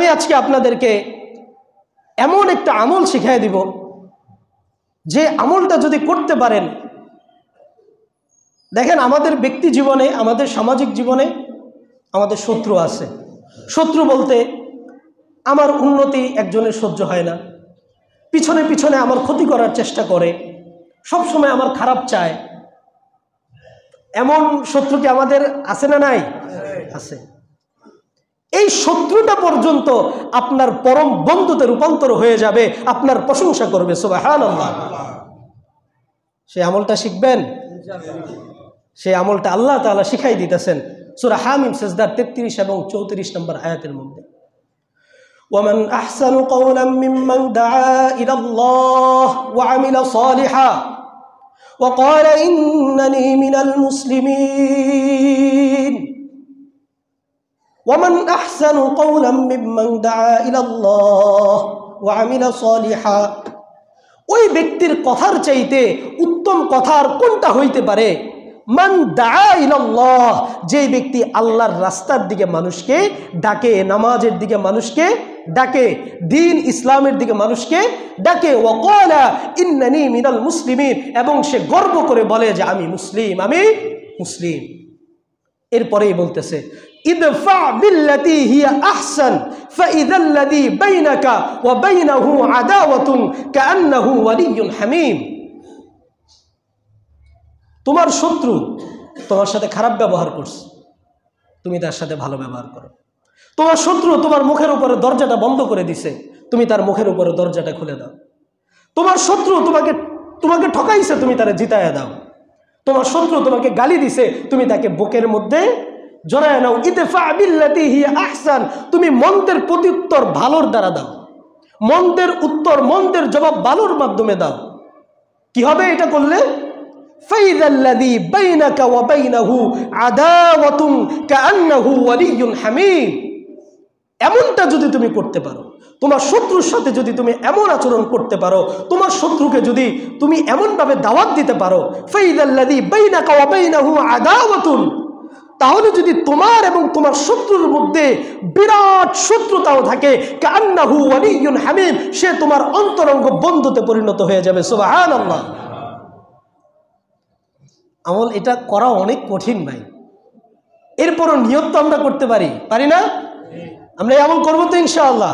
আমি আজকে আপনাদেরকে এমন একটা আমল শিখিয়ে দিব, যে আমলটা যদি করতে পারেন, দেখেন আমাদের ব্যক্তি জীবনে, আমাদের সামাজিক জীবনে আমাদের শত্রু আছে। শত্রু বলতে আমার উন্নতি একজনের সহ্য হয় না, পিছনে পিছনে আমার ক্ষতি করার চেষ্টা করে, সব সময় আমার খারাপ চায়। এমন শত্রু কি আমাদের আছে না নাই? আছে। এই শত্রুটা পর্যন্ত আপনার পরম বন্ধুতে রূপান্তর হয়ে যাবে, আপনার প্রশংসা করবে। সুবহানাল্লাহ। সেই আমলটা শিখবেন। সেই আমলটা আল্লাহ তাআলা শিখাই দিতেছেন সূরা হামিম সিজদার 33 এবং 34 নম্বর আয়াতের মধ্যে। ومن أحسن قولا ممن دعا إلى الله وعمل صالحا وقال إنني من المسلمين ومن أحسن قولا ممن دعا إلى الله وعمل صالحا। ওই ব্যক্তির কথার চাইতে উত্তম কথার কোনটা হইতে পারে? মান দাআ ইলাল্লাহ, যে ব্যক্তি আল্লাহর রাস্তার দিকে মানুষকে ডাকে, নামাজের দিকে মানুষকে ডাকে, দ্বীন ইসলামের দিকে মানুষকে ডাকে। ওয়া ক্বালা ইন্নানি মিনাল মুসলিমিন, এবং সে গর্ব করে বলে যে আমি মুসলিম, আমি মুসলিম। এরপরেই বলতেছে ইদফা বিল্লাতি হিয়া আহসান ফাইযাল্লাযী বাইনাকা ওয়া বাইনাহু আদাওয়াতুন কাআন্নাহু ওয়ালিয়্যুন হামীম। তোমার শত্রু তোমার সাথে খারাপ ব্যবহার করছে, তুমি তার সাথে ভালো ব্যবহার করো। তোমার শত্রু তোমার মুখের উপরে দরজাটা বন্ধ করে দিছে, তুমি তার মুখের উপরে দরজাটা খুলে দাও। তোমার শত্রু তোমাকে ঠকাইছে, তুমি তারে জিতায়া দাও। তোমার শত্রু তোমাকে গালি দিছে, তুমি তাকে বুকের মধ্যে জড়ায় নাও। ইদফা বিল্লাতি হিয়া আহসান, তুমি মন্দের প্রত্যুত্তর ভালোর দ্বারা দাও। মন্দের উত্তর, মন্দের জবাব ভালোর মাধ্যমে দাও। কি হবে এটা করলে? ফাইযাল্লাযী বাইনাকা ওয়া বাইনাহু আদাওয়াতুন কাআন্নাহু ওয়ালিয়্যুন হামীম। এমনটা যদি তুমি করতে পারো, তোমার শত্রুর সাথে যদি তুমি এমন আচরণ করতে পারো, তোমার শত্রুকে যদি তুমি এমনভাবে দাওয়াত দিতে পারো, ফাইযাল্লাযী বাইনাকা ওয়া বাইনাহু আদাওয়াতুন, তাহলে যদি তোমার এবং তোমার শত্রুর মধ্যে বিরাট শত্রুতাও থাকে, কাআন্নাহু ওয়ালিয়্যুন হামীম, সে তোমার অন্তরঙ্গ বন্ধুতে পরিণত হয়ে যাবে। সুবহানাল্লাহ। আমল এটা করা অনেক কঠিন ভাই, এরপরও নিয়ত তো আমরা করতে পারি না? আমরা এই আমল করবো তো ইনশাআল্লাহ।